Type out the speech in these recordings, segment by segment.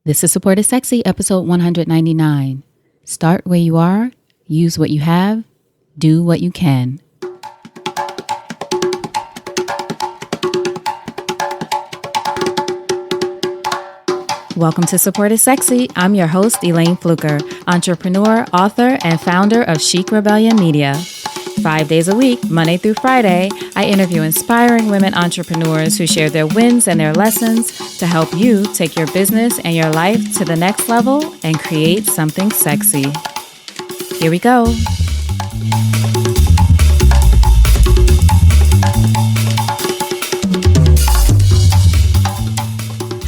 This is Support is Sexy, episode 199. Start where you are, use what you have, do what you can. Welcome to Support is Sexy. I'm your host, Elayne Fluker, entrepreneur, author, and founder of Chic Rebellion Media. 5 days a week, Monday through Friday, I interview inspiring women entrepreneurs who share their wins and their lessons to help you take your business and your life to the next level and create something sexy. Here we go.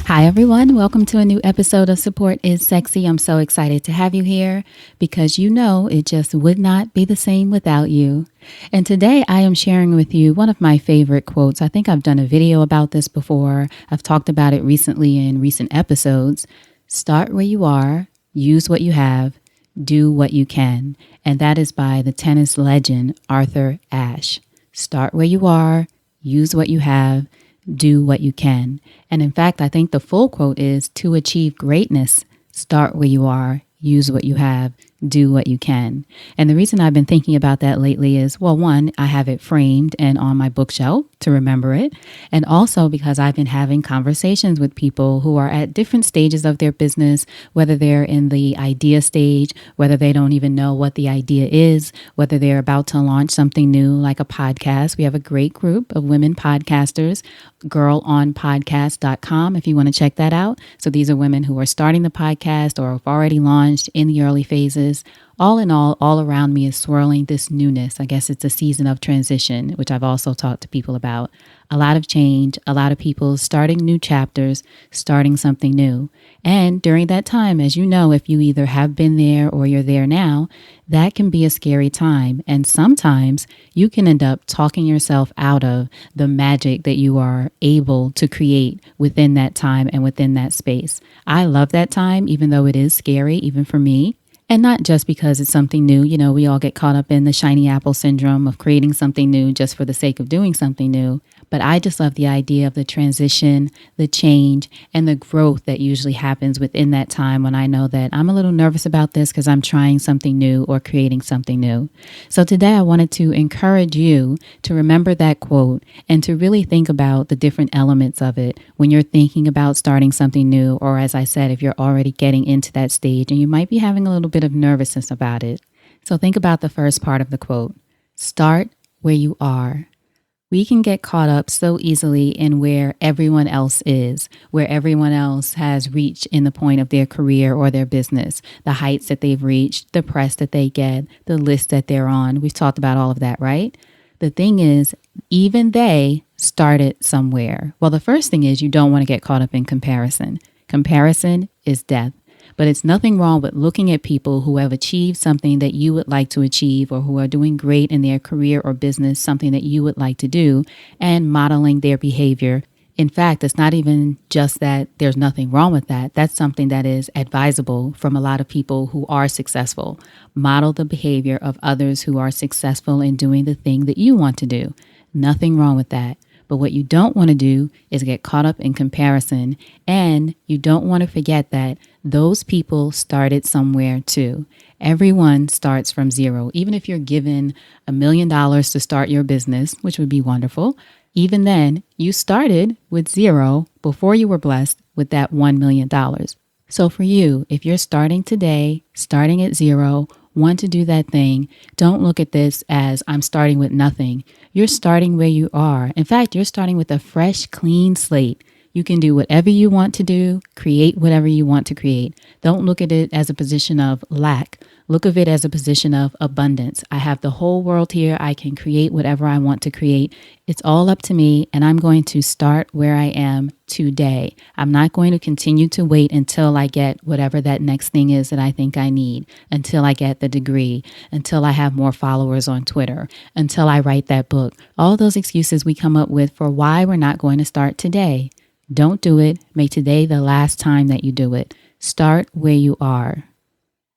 Hi everyone, welcome to a new episode of Support is Sexy. I'm so excited to have you here because you know it just would not be the same without you. And today I am sharing with you one of my favorite quotes. I think I've done a video about this before. I've talked about it recently in recent episodes. Start where you are, use what you have, do what you can. And that is by the tennis legend Arthur Ashe. Start where you are, use what you have, do what you can. And in fact, I think the full quote is, to achieve greatness, start where you are, use what you have, do what you can. And the reason I've been thinking about that lately is, well, one, I have it framed and on my bookshelf to remember it. And also because I've been having conversations with people who are at different stages of their business, whether they're in the idea stage, whether they don't even know what the idea is, whether they're about to launch something new like a podcast. We have a great group of women podcasters, girlonpodcast.com, if you want to check that out. So these are women who are starting the podcast or have already launched in the early phases. All in all around me is swirling this newness. I guess it's a season of transition, which I've also talked to people about. A lot of change, a lot of people starting new chapters, starting something new. And during that time, as you know, if you either have been there or you're there now, that can be a scary time. And sometimes you can end up talking yourself out of the magic that you are able to create within that time and within that space. I love that time, even though it is scary, even for me. And not just because it's something new. You know, we all get caught up in the shiny apple syndrome of creating something new just for the sake of doing something new. But I just love the idea of the transition, the change, and the growth that usually happens within that time when I know that I'm a little nervous about this because I'm trying something new or creating something new. So today I wanted to encourage you to remember that quote and to really think about the different elements of it when you're thinking about starting something new, or as I said, if you're already getting into that stage and you might be having a little bit of nervousness about it. So think about the first part of the quote. Start where you are. We can get caught up so easily in where everyone else is, where everyone else has reached in the point of their career or their business, the heights that they've reached, the press that they get, the list that they're on. We've talked about all of that, right? The thing is, even they started somewhere. Well, the first thing is you don't want to get caught up in comparison. Comparison is death. But it's nothing wrong with looking at people who have achieved something that you would like to achieve, or who are doing great in their career or business, something that you would like to do, and modeling their behavior. In fact, it's not even just that there's nothing wrong with that. That's something that is advisable from a lot of people who are successful. Model the behavior of others who are successful in doing the thing that you want to do. Nothing wrong with that. But what you don't want to do is get caught up in comparison, and you don't want to forget that those people started somewhere too. Everyone starts from zero. Even if you're given $1 million to start your business, which would be wonderful, even then you started with zero before you were blessed with that $1 million. So for you, if you're starting today, starting at zero, want to do that thing, don't look at this as I'm starting with nothing. You're starting where you are. In fact, you're starting with a fresh, clean slate. You can do whatever you want to do, create whatever you want to create. Don't look at it as a position of lack. Look at it as a position of abundance. I have the whole world here. I can create whatever I want to create. It's all up to me, and I'm going to start where I am today. I'm not going to continue to wait until I get whatever that next thing is that I think I need, until I get the degree, until I have more followers on Twitter, until I write that book. All those excuses we come up with for why we're not going to start today. Don't do it. Make today the last time that you do it. Start where you are.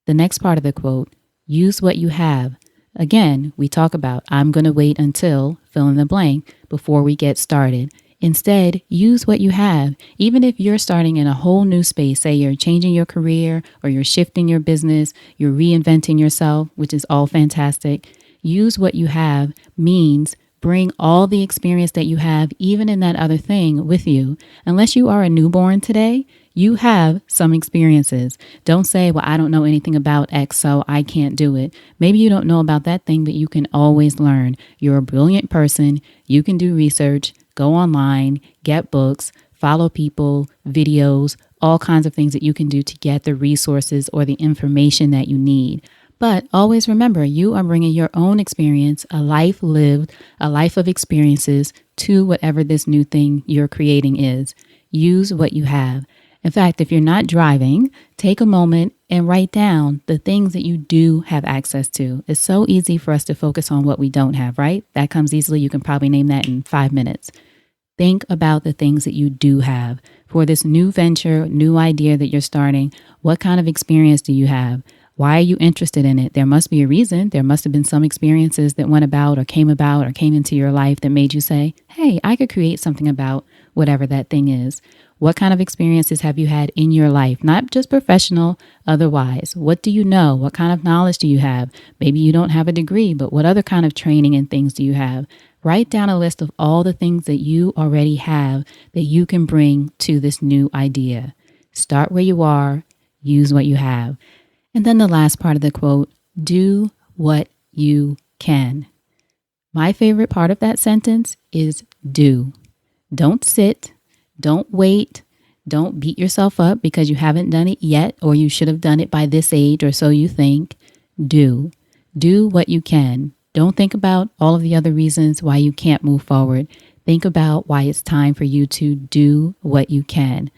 The next part of the quote, use what you have. Again, we talk about I'm going to wait until fill in the blank before we get started. Instead, use what you have. Even if you're starting in a whole new space, say you're changing your career or you're shifting your business, you're reinventing yourself, which is all fantastic. Use what you have means bring all the experience that you have, even in that other thing, with you. Unless you are a newborn today, you have some experiences. Don't say, well, I don't know anything about X, so I can't do it. Maybe you don't know about that thing, but you can always learn. You're a brilliant person. You can do research, go online, get books, follow people, videos, all kinds of things that you can do to get the resources or the information that you need. But always remember, you are bringing your own experience, a life lived, a life of experiences to whatever this new thing you're creating is. Use what you have. In fact, if you're not driving, take a moment and write down the things that you do have access to. It's so easy for us to focus on what we don't have, right? That comes easily. You can probably name that in 5 minutes. Think about the things that you do have. For this new venture, new idea that you're starting, what kind of experience do you have? Why are you interested in it? There must be a reason. There must have been some experiences that went about or came into your life that made you say, hey, I could create something about whatever that thing is. What kind of experiences have you had in your life? Not just professional, otherwise. What do you know? What kind of knowledge do you have? Maybe you don't have a degree, but what other kind of training and things do you have? Write down a list of all the things that you already have that you can bring to this new idea. Start where you are, use what you have. And then the last part of the quote, do what you can. My favorite part of that sentence is do. Don't sit, don't wait, don't beat yourself up because you haven't done it yet or you should have done it by this age or so you think. Do what you can. Don't think about all of the other reasons why you can't move forward. Think about why it's time for you to do what you can.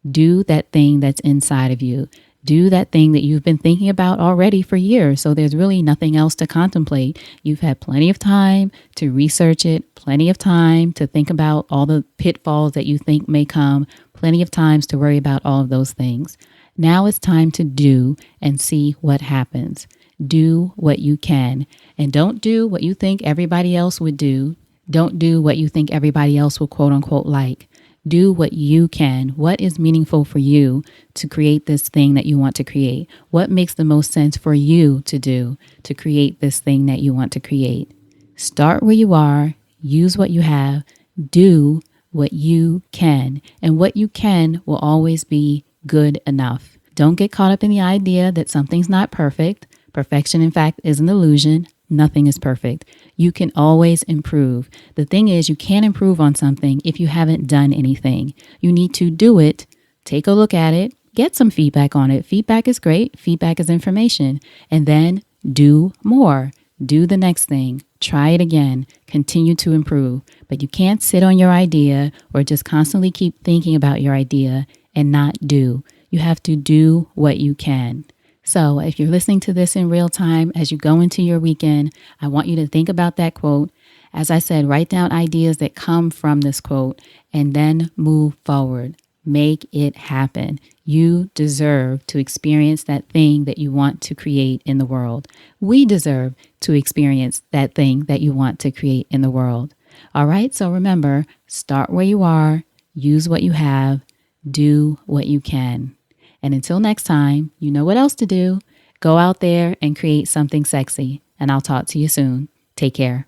Do that thing that's inside of you. Do that thing that you've been thinking about already for years. So there's really nothing else to contemplate. You've had plenty of time to research it, plenty of time to think about all the pitfalls that you think may come, plenty of times to worry about all of those things. Now it's time to do and see what happens. Do what you can. And don't do what you think everybody else would do. Don't do what you think everybody else will quote unquote like. Do what you can. What is meaningful for you to create this thing that you want to create? What makes the most sense for you to do to create this thing that you want to create? Start where you are. Use what you have. Do what you can. And what you can will always be good enough. Don't get caught up in the idea that something's not perfect. Perfection, in fact, is an illusion. Nothing is perfect. You can always improve. The thing is, you can't improve on something if you haven't done anything. You need to do it, take a look at it, get some feedback on it. Feedback is great. Feedback is information. And then do more. Do the next thing. Try it again. Continue to improve. But you can't sit on your idea or just constantly keep thinking about your idea and not do. You have to do what you can. So if you're listening to this in real time, as you go into your weekend, I want you to think about that quote. As I said, write down ideas that come from this quote and then move forward. Make it happen. You deserve to experience that thing that you want to create in the world. We deserve to experience that thing that you want to create in the world. All right. So remember, start where you are, use what you have, do what you can. And until next time, you know what else to do. Go out there and create something sexy. And I'll talk to you soon. Take care.